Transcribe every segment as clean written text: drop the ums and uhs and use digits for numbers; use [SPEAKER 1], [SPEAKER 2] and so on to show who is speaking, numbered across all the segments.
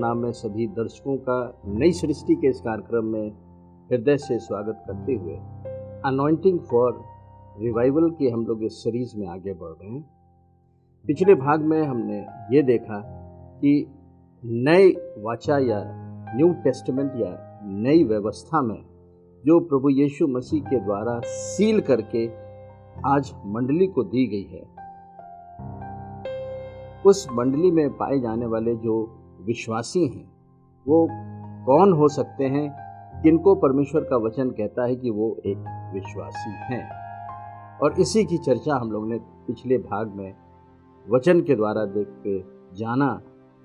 [SPEAKER 1] नाम में सभी दर्शकों का नई सृष्टि के इस कार्यक्रम में हृदय से स्वागत करते हुए अनॉइंटिंग फॉर रिवाइवल की हम लोग इस सीरीज में आगे बढ़ रहे हैं। पिछले भाग में हमने ये देखा कि नए वाचा या न्यू टेस्टामेंट या नई व्यवस्था में जो प्रभु यीशु मसीह के द्वारा सील करके आज मंडली को दी गई है, उस मंडली में पाए जाने वाले जो विश्वासी हैं वो कौन हो सकते हैं, किनको परमेश्वर का वचन कहता है कि वो एक विश्वासी हैं। और इसी की चर्चा हम लोग ने पिछले भाग में वचन के द्वारा देख के जाना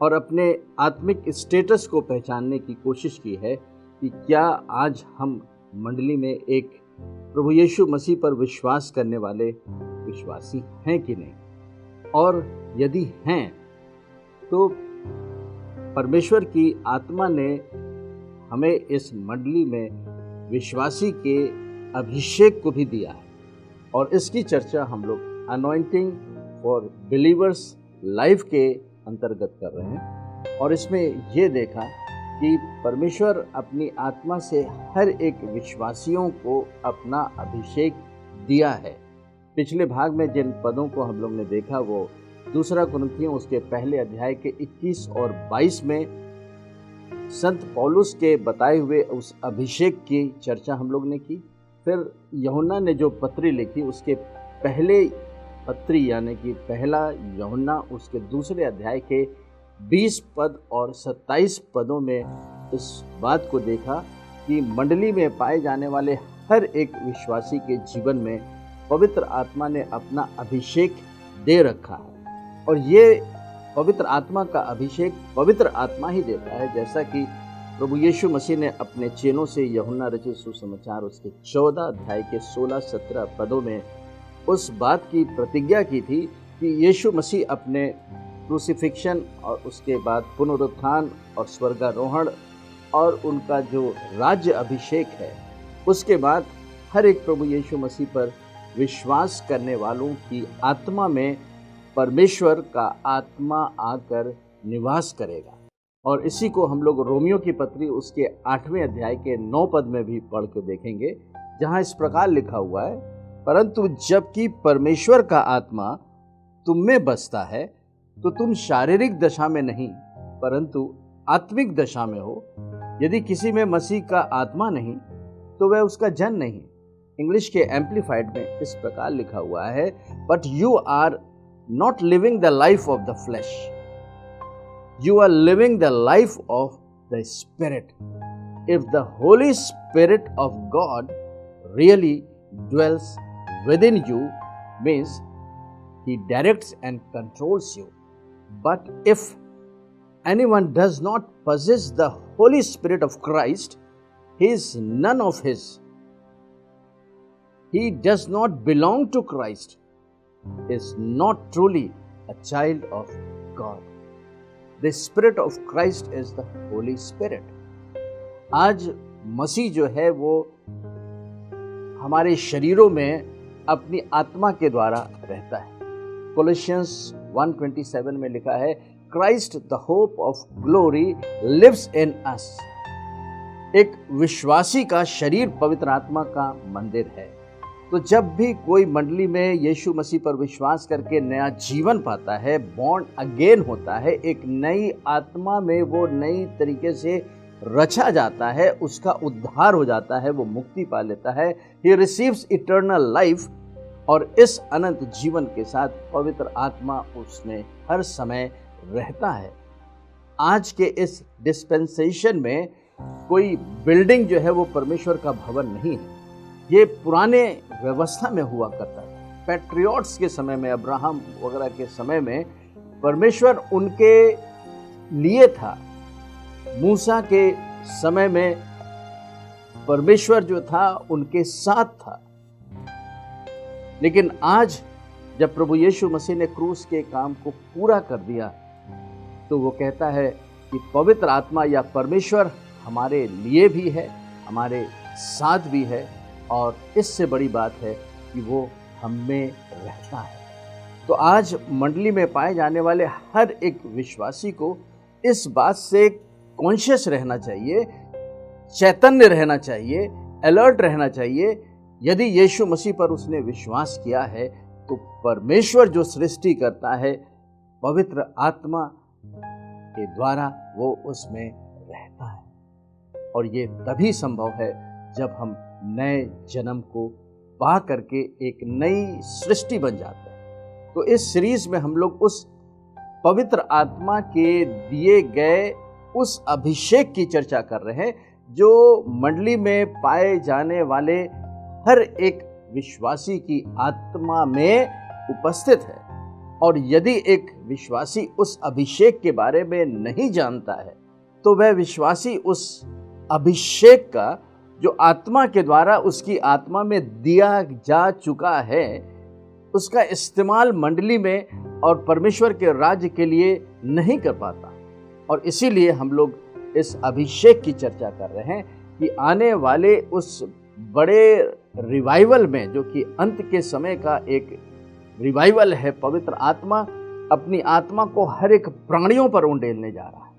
[SPEAKER 1] और अपने आत्मिक स्टेटस को पहचानने की कोशिश की है कि क्या आज हम मंडली में एक प्रभु यीशु मसीह पर विश्वास करने वाले विश्वासी हैं कि नहीं, और यदि हैं तो परमेश्वर की आत्मा ने हमें इस मंडली में विश्वासी के अभिषेक को भी दिया है। और इसकी चर्चा हम लोग अनॉइंटिंग फॉर बिलीवर्स लाइफ के अंतर्गत कर रहे हैं। और इसमें ये देखा कि परमेश्वर अपनी आत्मा से हर एक विश्वासियों को अपना अभिषेक दिया है। पिछले भाग में जिन पदों को हम लोग ने देखा वो दूसरा कुरिन्थियों उसके पहले अध्याय के 21 और 22 में संत पौलुस के बताए हुए उस अभिषेक की चर्चा हम लोग ने की। फिर यूहन्ना ने जो पत्री लिखी उसके पहले पत्री यानी कि पहला यूहन्ना उसके दूसरे अध्याय के 20 पद और 27 पदों में इस बात को देखा कि मंडली में पाए जाने वाले हर एक विश्वासी के जीवन में पवित्र आत्मा ने अपना अभिषेक दे रखा है। और ये पवित्र आत्मा का अभिषेक पवित्र आत्मा ही देता है, जैसा कि प्रभु यीशु मसीह ने अपने चेलों से यूहन्ना रचित सुसमाचार उसके 14 अध्याय के 16-17 पदों में उस बात की प्रतिज्ञा की थी कि यीशु मसीह अपने क्रूसिफिक्शन और उसके बाद पुनरुत्थान और स्वर्गारोहण और उनका जो राज्य अभिषेक है, उसके बाद हर एक प्रभु यीशु मसीह पर विश्वास करने वालों की आत्मा में परमेश्वर का आत्मा आकर निवास करेगा। और इसी को हम लोग रोमियो की पत्री उसके 8वें अध्याय के 9 पद में भी पढ़ के देखेंगे, जहां इस प्रकार लिखा हुआ है, परंतु जबकि परमेश्वर का आत्मा तुम में बसता है तो तुम शारीरिक दशा में नहीं परंतु आत्मिक दशा में हो। यदि किसी में मसीह का आत्मा नहीं तो वह उसका जन नहीं। इंग्लिश के एम्प्लीफाइड में इस प्रकार लिखा हुआ है, but you are not living the life of the flesh, you are living the life of the Spirit. If the Holy Spirit of God really dwells within you, means He directs and controls you. But if anyone does not possess the Holy Spirit of Christ, he is none of His. He does not belong to Christ, is not truly a child of God. The Spirit of Christ is the Holy Spirit. आज मसीह जो है वो हमारे शरीरों में अपनी आत्मा के द्वारा रहता है। कोलोसियंस 1:27 में लिखा है, Christ the hope of glory lives in us. एक विश्वासी का शरीर पवित्र आत्मा का मंदिर है। तो जब भी कोई मंडली में यीशु मसीह पर विश्वास करके नया जीवन पाता है, बॉर्न अगेन होता है, एक नई आत्मा में वो नई तरीके से रचा जाता है, उसका उद्धार हो जाता है, वो मुक्ति पा लेता है, ही रिसीव्स इटर्नल लाइफ। और इस अनंत जीवन के साथ पवित्र आत्मा उसमें हर समय रहता है। आज के इस डिस्पेंसेशन में कोई बिल्डिंग जो है वो परमेश्वर का भवन नहीं है, ये पुराने व्यवस्था में हुआ करता है। पैट्रियट्स के समय में, अब्राहम वगैरह के समय में परमेश्वर उनके लिए था। मूसा के समय में परमेश्वर जो था उनके साथ था। लेकिन आज जब प्रभु यीशु मसीह ने क्रूस के काम को पूरा कर दिया तो वो कहता है कि पवित्र आत्मा या परमेश्वर हमारे लिए भी है, हमारे साथ भी है, और इससे बड़ी बात है कि वो हम में रहता है। तो आज मंडली में पाए जाने वाले हर एक विश्वासी को इस बात से कॉन्शियस रहना चाहिए, चैतन्य रहना चाहिए, अलर्ट रहना चाहिए। यदि यीशु मसीह पर उसने विश्वास किया है तो परमेश्वर जो सृष्टि करता है पवित्र आत्मा के द्वारा वो उसमें रहता है। और ये तभी संभव है जब हम नए जन्म को पा करके एक नई सृष्टि बन जाते हैं। तो इस सीरीज में हम लोग उस पवित्र आत्मा के दिए गए उस अभिषेक की चर्चा कर रहे हैं जो मंडली में पाए जाने वाले हर एक विश्वासी की आत्मा में उपस्थित है। और यदि एक विश्वासी उस अभिषेक के बारे में नहीं जानता है तो वह विश्वासी उस अभिषेक का जो आत्मा के द्वारा उसकी आत्मा में दिया जा चुका है उसका इस्तेमाल मंडली में और परमेश्वर के राज्य के लिए नहीं कर पाता। और इसीलिए हम लोग इस अभिषेक की चर्चा कर रहे हैं कि आने वाले उस बड़े रिवाइवल में, जो कि अंत के समय का एक रिवाइवल है, पवित्र आत्मा अपनी आत्मा को हर एक प्राणियों पर उंडेलने जा रहा है।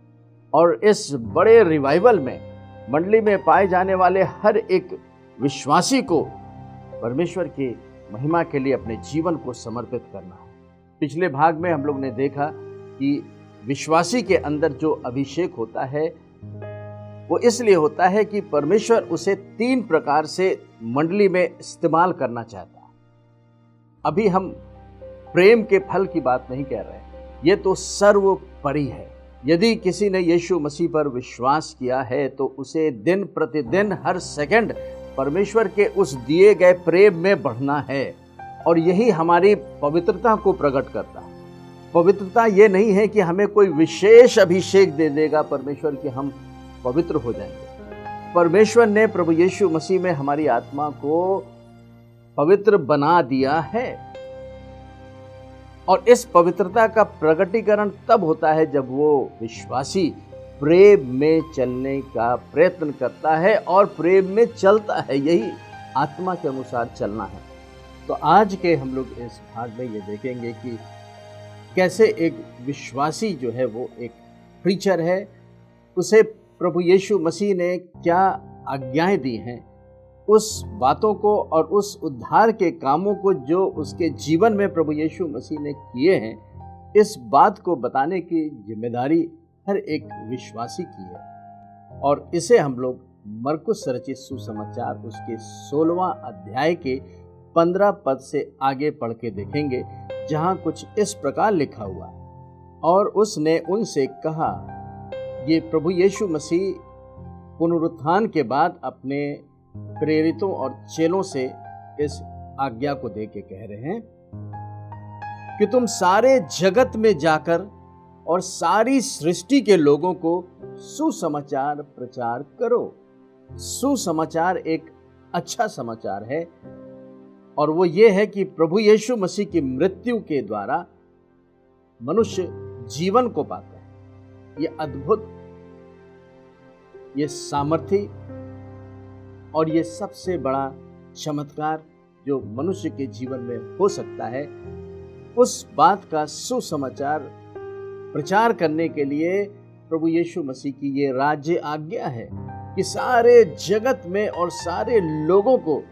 [SPEAKER 1] और इस बड़े रिवाइवल में मंडली में पाए जाने वाले हर एक विश्वासी को परमेश्वर की महिमा के लिए अपने जीवन को समर्पित करना है। पिछले भाग में हम लोग ने देखा कि विश्वासी के अंदर जो अभिषेक होता है वो इसलिए होता है कि परमेश्वर उसे 3 प्रकार से मंडली में इस्तेमाल करना चाहता है। अभी हम प्रेम के फल की बात नहीं कह रहे हैं, ये तो सर्वोपरि है। यदि किसी ने यीशु मसीह पर विश्वास किया है तो उसे दिन प्रतिदिन हर सेकंड परमेश्वर के उस दिए गए प्रेम में बढ़ना है। और यही हमारी पवित्रता को प्रकट करता है। पवित्रता ये नहीं है कि हमें कोई विशेष अभिषेक दे देगा परमेश्वर कि हम पवित्र हो जाएंगे। परमेश्वर ने प्रभु यीशु मसीह में हमारी आत्मा को पवित्र बना दिया है। और इस पवित्रता का प्रकटीकरण तब होता है जब वो विश्वासी प्रेम में चलने का प्रयत्न करता है और प्रेम में चलता है। यही आत्मा के अनुसार चलना है। तो आज के हम लोग इस भाग में ये देखेंगे कि कैसे एक विश्वासी जो है वो एक प्रीचर है, उसे प्रभु यीशु मसीह ने क्या आज्ञाएं दी हैं, उस बातों को और उस उद्धार के कामों को जो उसके जीवन में प्रभु यीशु मसीह ने किए हैं, इस बात को बताने की जिम्मेदारी हर एक विश्वासी की है। और इसे हम लोग मरकुस रचित सुसमाचार उसके 16वां अध्याय के 15 पद से आगे पढ़ के देखेंगे, जहां कुछ इस प्रकार लिखा हुआ है। और उसने उनसे कहा, ये प्रभु यीशु मसीह पुनरुत्थान के बाद अपने प्रेरितों और चेलों से इस आज्ञा को दे के कह रहे हैं कि तुम सारे जगत में जाकर और सारी सृष्टि के लोगों को सुसमाचार प्रचार करो। सुसमाचार एक अच्छा समाचार है और वो ये है कि प्रभु यीशु मसीह की मृत्यु के द्वारा मनुष्य जीवन को पाता है। ये अद्भुत, ये सामर्थी और ये सबसे बड़ा चमत्कार जो मनुष्य के जीवन में हो सकता है, उस बात का सुसमाचार प्रचार करने के लिए प्रभु यीशु मसीह की ये राज्य आज्ञा है कि सारे जगत में और सारे लोगों को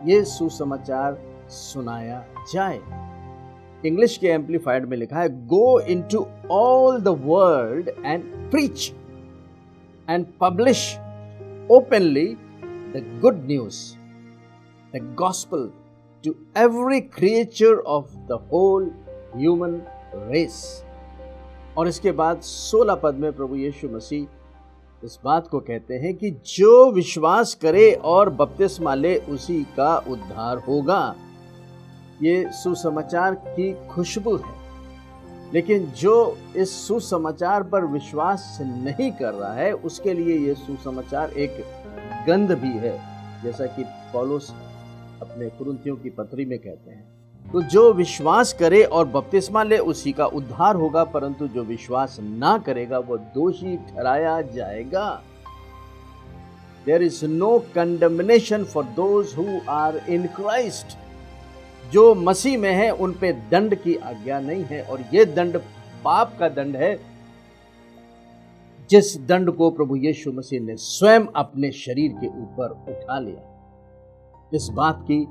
[SPEAKER 1] ये सुसमाचार सुनाया जाए। इंग्लिश के एम्पलीफाइड में लिखा है, go into all the world and preach and publish openly the good news, the gospel to every creature of the whole human race. और इसके बाद 16 पद में प्रभु यीशु मसीह इस बात को कहते हैं कि जो विश्वास करे और बपतिस्मा ले उसी का उद्धार होगा। ये सुसमाचार की खुशबू है, लेकिन जो इस सुसमाचार पर विश्वास नहीं कर रहा है उसके लिए ये सुसमाचार एक गंध भी है, जैसा कि पौलुस अपने कुरिन्थियों की पत्री में कहते हैं। तो जो विश्वास करे और बपतिस्मा ले उसी का उद्धार होगा, परंतु जो विश्वास ना करेगा वो दोषी ठहराया जाएगा। There is no condemnation for those who are in Christ। जो मसीह में है उन पे दंड की आज्ञा नहीं है, और ये दंड पाप का दंड है जिस दंड को प्रभु यीशु मसीह ने स्वयं अपने शरीर के ऊपर उठा लिया। इस बात की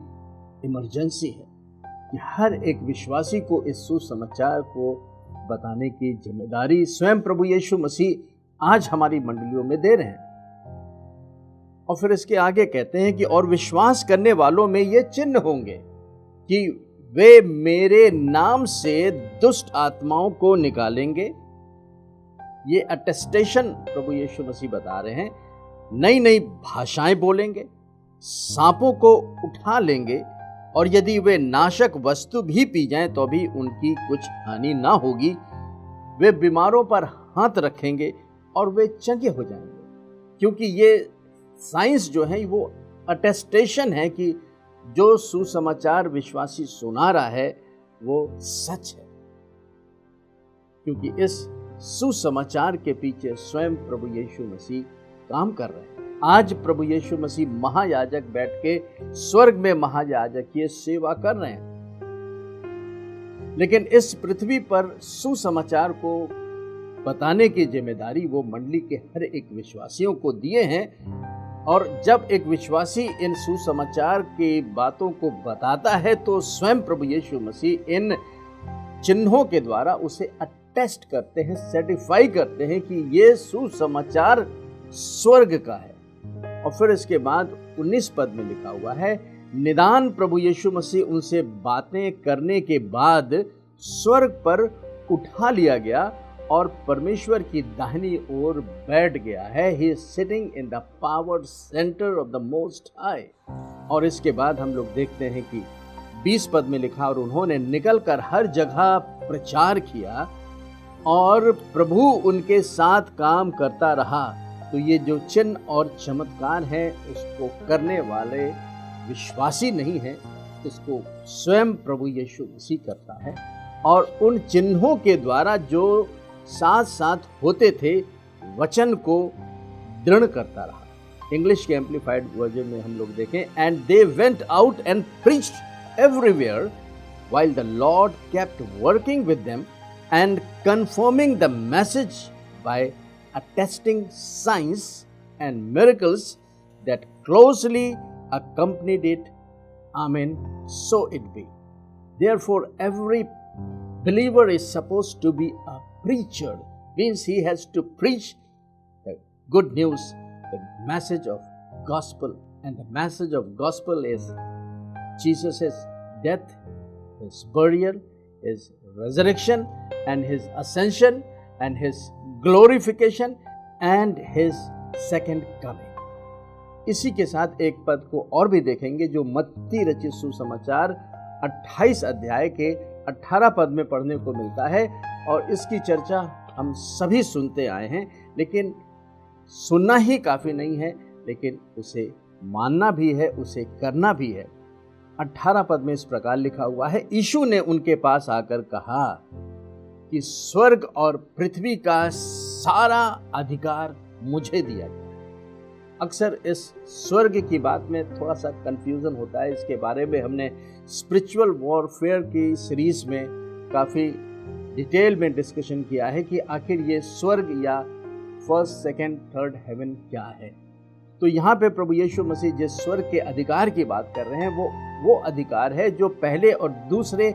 [SPEAKER 1] इमरजेंसी है कि हर एक विश्वासी को इस सुसमाचार को बताने की जिम्मेदारी स्वयं प्रभु यीशु मसीह आज हमारी मंडलियों में दे रहे हैं। और फिर इसके आगे कहते हैं कि और विश्वास करने वालों में ये चिन्ह होंगे कि वे मेरे नाम से दुष्ट आत्माओं को निकालेंगे। ये अटेस्टेशन प्रभु यीशु मसीह बता रहे हैं। नई नई भाषाएं बोलेंगे, सांपों को उठा लेंगे, और यदि वे नाशक वस्तु भी पी जाएं तो भी उनकी कुछ हानि ना होगी। वे बीमारों पर हाथ रखेंगे और वे चंगे हो जाएंगे। क्योंकि ये साइंस जो है वो अटेस्टेशन है कि जो सुसमाचार विश्वासी सुना रहा है वो सच है, क्योंकि इस सुसमाचार के पीछे स्वयं प्रभु यीशु मसीह काम कर रहे हैं। आज प्रभु यीशु मसीह महायाजक बैठ के स्वर्ग में महायाजक की सेवा कर रहे हैं, लेकिन इस पृथ्वी पर सुसमाचार को बताने की जिम्मेदारी वो मंडली के हर एक विश्वासियों को दिए हैं। और जब एक विश्वासी इन सुसमाचार की बातों को बताता है तो स्वयं प्रभु यीशु मसीह इन चिन्हों के द्वारा उसे अटेस्ट करते हैं, सर्टिफाई करते हैं कि ये सुसमाचार स्वर्ग का है। और फिर इसके बाद 19 पद में लिखा हुआ है, निदान प्रभु यीशु मसीह उनसे बातें करने के बाद स्वर्ग पर उठा लिया गया और परमेश्वर की दाहिनी ओर बैठ गया है। He is sitting in the power center of the Most High। और इसके बाद हम लोग देखते हैं कि 20 पद में लिखा, और उन्होंने निकलकर हर जगह प्रचार किया और प्रभु उनके साथ काम करता रहा। तो ये जो चिन्ह और चमत्कार है उसको करने वाले विश्वासी नहीं है, इसको स्वयं प्रभु यीशु मसीह करता है। और उन चिन्हों के द्वारा जो साथ साथ होते थे वचन को दृढ़ करता रहा। इंग्लिश के एम्प्लीफाइड वर्जन में हम लोग देखें, and they went out and preached everywhere while the Lord kept working with them and confirming the message by attesting signs and miracles that closely accompanied it. Amen. So it be. Therefore, every believer is supposed to be a preacher. Means he has to preach the good news, the message of gospel. And the message of gospel is Jesus' death, His burial, His resurrection, and His ascension, and His glorification, and His second coming. इसी के साथ एक पद को और भी देखेंगे जो मत्ती रचित सुसमाचार 28 अध्याय के 18 पद में पढ़ने को मिलता है। और इसकी चर्चा हम सभी सुनते आए हैं, लेकिन सुनना ही काफ़ी नहीं है, लेकिन उसे मानना भी है, उसे करना भी है। 18 पद में इस प्रकार लिखा हुआ है, यीशु ने उनके पास आकर कहा कि स्वर्ग और पृथ्वी का सारा अधिकार मुझे दिया गया। अक्सर इस स्वर्ग की बात में थोड़ा सा कंफ्यूजन होता है। इसके बारे में हमने स्पिरिचुअल वॉरफेयर की सीरीज में काफ़ी डिटेल में डिस्कशन किया है कि आखिर ये स्वर्ग या फर्स्ट, सेकंड, थर्ड हेवन क्या है। तो यहाँ पे प्रभु यीशु मसीह जिस स्वर्ग के अधिकार की बात कर रहे हैं वो अधिकार है जो पहले और दूसरे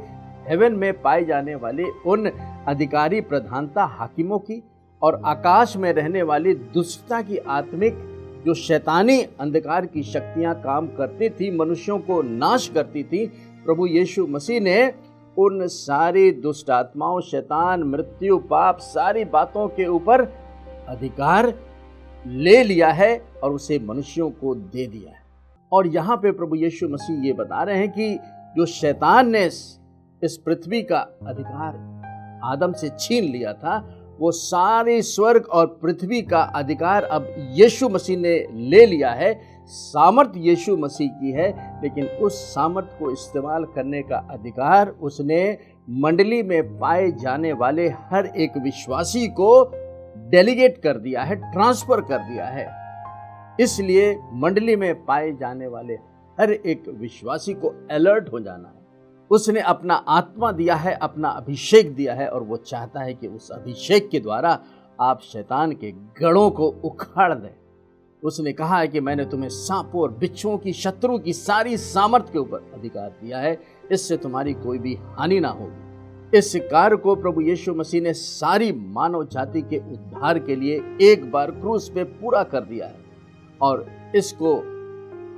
[SPEAKER 1] हेवन में पाए जाने वाले उन अधिकारी प्रधानता हाकिमों की और आकाश में रहने वाली दुष्टता की आत्मिक जो शैतानी अंधकार की शक्तियां काम करती थी, मनुष्यों को नाश करती थी, प्रभु यीशु मसीह ने उन सारी दुष्ट आत्माओं, शैतान, मृत्यु, पाप, सारी बातों के ऊपर अधिकार ले लिया है और उसे मनुष्यों को दे दिया है। और यहाँ पे प्रभु यीशु मसीह ये बता रहे हैं कि जो शैतान ने इस पृथ्वी का अधिकार आदम से छीन लिया था, वो सारी स्वर्ग और पृथ्वी का अधिकार अब यीशु मसीह ने ले लिया है। सामर्थ्य यीशु मसीह की है, लेकिन उस सामर्थ्य को इस्तेमाल करने का अधिकार उसने मंडली में पाए जाने वाले हर एक विश्वासी को डेलीगेट कर दिया है, ट्रांसफर कर दिया है। इसलिए मंडली में पाए जाने वाले हर एक विश्वासी को अलर्ट हो जाना है। उसने अपना आत्मा दिया है, अपना अभिषेक दिया है, और वो चाहता है कि उस अभिषेक के द्वारा आप शैतान के गढ़ों को उखाड़ दें। उसने कहा है कि मैंने तुम्हें सांपों और बिच्छुओं की, शत्रु की सारी सामर्थ के ऊपर अधिकार दिया है, इससे तुम्हारी कोई भी हानि ना होगी। इस कार्य को प्रभु यीशु मसीह ने सारी मानव जाति के उद्धार के लिए एक बार क्रूस पे पूरा कर दिया है और इसको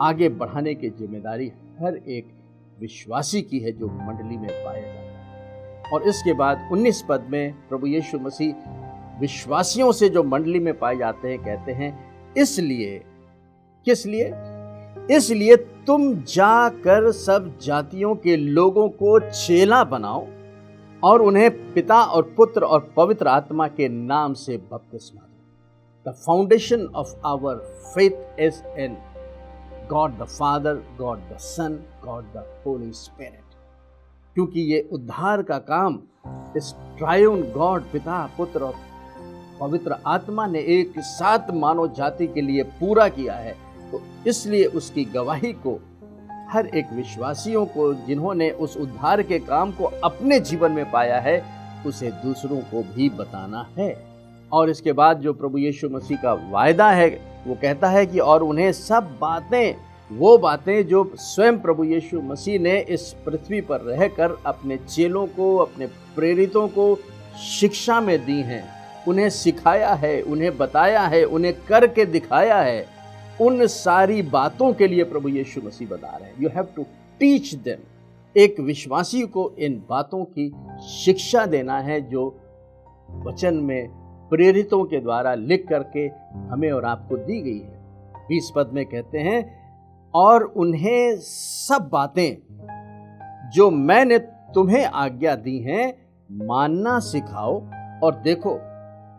[SPEAKER 1] आगे बढ़ाने की जिम्मेदारी हर एक विश्वासी की है जो मंडली में पाया जाता है। और इसके बाद 19 पद में प्रभु यीशु मसीह विश्वासियों से जो मंडली में पाए जाते हैं कहते हैं, इसलिए, किस लिए? इसलिए तुम जाकर सब जातियों के लोगों को चेला बनाओ और उन्हें पिता और पुत्र और पवित्र आत्मा के नाम से बपतिस्मा दो। The foundation of our faith is in God the Father, God the Son, God the Holy Spirit. क्योंकि ये उद्धार का काम इस ट्रायून गॉड, पिता, पुत्र और पवित्र आत्मा ने एक साथ मानव जाति के लिए पूरा किया है, तो इसलिए उसकी गवाही को हर एक विश्वासियों को, जिन्होंने उस उद्धार के काम को अपने जीवन में पाया है, उसे दूसरों को भी बताना है। और इसके बाद जो प्रभु यीशु मसीह का वायदा है वो कहता है कि और उन्हें सब बातें, वो बातें जो स्वयं प्रभु यीशु मसीह ने इस पृथ्वी पर रहकर अपने चेलों को, अपने प्रेरितों को शिक्षा में दी हैं, उन्हें सिखाया है, उन्हें बताया है, उन्हें करके दिखाया है, उन सारी बातों के लिए प्रभु यीशु मसीह बता रहे हैं, you have to teach them. एक विश्वासी को इन बातों की शिक्षा देना है जो वचन में प्रेरितों के द्वारा लिख करके हमें और आपको दी गई है। 20 पद में कहते हैं, और उन्हें सब बातें जो मैंने तुम्हें आज्ञा दी हैं मानना सिखाओ, और देखो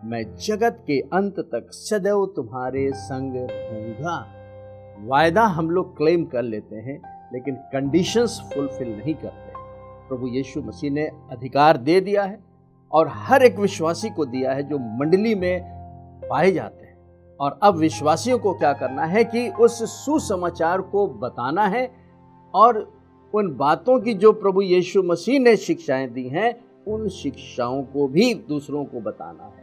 [SPEAKER 1] मैं जगत के अंत तक सदैव तुम्हारे संग रहूंगा। वायदा हम लोग क्लेम कर लेते हैं लेकिन कंडीशंस फुलफिल नहीं करते। प्रभु यीशु मसीह ने अधिकार दे दिया है और हर एक विश्वासी को दिया है जो मंडली में पाए जाते हैं। और अब विश्वासियों को क्या करना है कि उस सुसमाचार को बताना है और उन बातों की जो प्रभु यीशु मसीह ने शिक्षाएं दी हैं, उन शिक्षाओं को भी दूसरों को बताना है।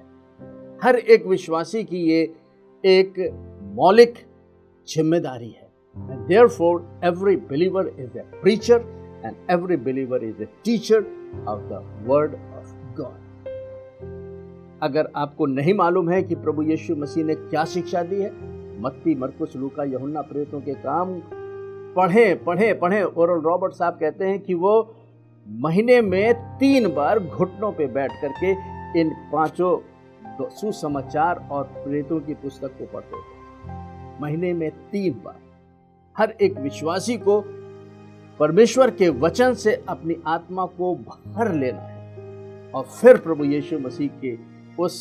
[SPEAKER 1] हर एक विश्वासी की ये एक मौलिक जिम्मेदारी है। And therefore every believer is a preacher and every believer is a teacher of the word of God। अगर आपको नहीं मालूम है कि प्रभु यीशु मसीह ने क्या शिक्षा दी है, मत्ती, मरकुस, लूका, यूहन्ना प्रेरितों के काम पढ़ें। ओरल रॉबर्ट साहब कहते हैं कि वो महीने में 3 बार घुटनों पे बैठ करके इन 5 सुसमाचार और प्रेरितों की पुस्तक को पढ़ते थे। महीने में 3 बार हर एक विश्वासी को परमेश्वर के वचन से अपनी आत्मा को भर लेना है और फिर प्रभु यीशु मसीह के उस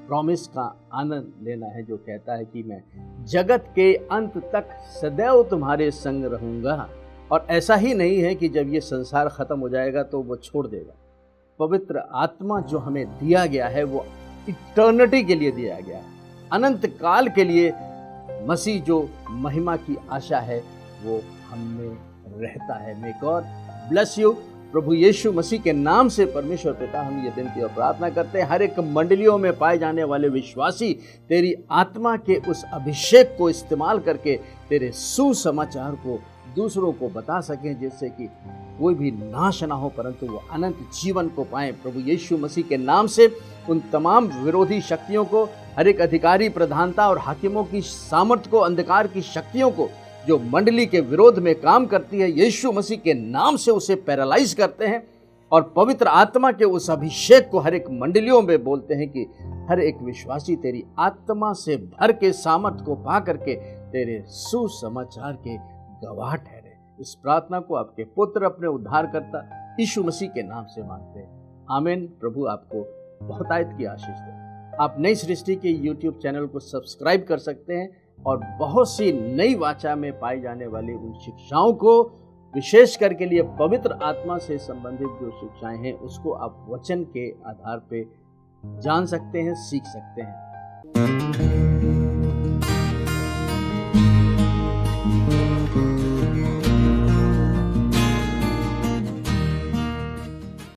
[SPEAKER 1] प्रॉमिस का आनंद लेना है जो कहता है कि मैं जगत के अंत तक सदैव तुम्हारे संग रहूंगा। और ऐसा ही नहीं है कि जब ये संसार खत्म हो जाएगा तो वो छोड़ देगा। पवित्र आत्मा जो हमें दिया गया है वो इटर्निटी के लिए दिया गया है, अनंत काल के लिए। मसीह जो महिमा की आशा है वो हमें रहता है। May God bless you. प्रभु यीशु मसीह के नाम से परमेश्वर पिता हम ये विनती और प्रार्थना करते हैं, हर एक मंडलियों में पाए जाने वाले विश्वासी तेरी आत्मा के उस अभिषेक को इस्तेमाल करके तेरे सुसमाचार को दूसरों को बता सकें, जिससे कि कोई भी नाश ना हो परंतु वो अनंत जीवन को पाएं। प्रभु यीशु मसीह के नाम से उन तमाम विरोधी शक्तियों को, हर एक अधिकारी, प्रधानता और हाकिमों की सामर्थ को, अंधकार की शक्तियों को जो मंडली के विरोध में काम करती है, यीशु मसीह के नाम से उसे पैरालाइज करते हैं और पवित्र आत्मा के उस अभिषेक को हर एक मंडलियों में बोलते हैं कि हर एक विश्वासी तेरी आत्मा से भर के सामर्थ को पा करके तेरे सुसमाचार के गवाह ठहरे। इस प्रार्थना को आपके पुत्र, अपने उद्धारकर्ता यीशु मसीह के नाम से मांगते हैं, आमीन। प्रभु आपको बहुत आयत की आशीष दे। आप नई सृष्टि के YouTube चैनल को सब्सक्राइब कर सकते हैं और बहुत सी नई वाचा में पाई जाने वाली उन शिक्षाओं को, विशेष करके लिए पवित्र आत्मा से संबंधित जो शिक्षाएं हैं, उसको आप वचन के आधार पे जान सकते हैं, सीख सकते हैं।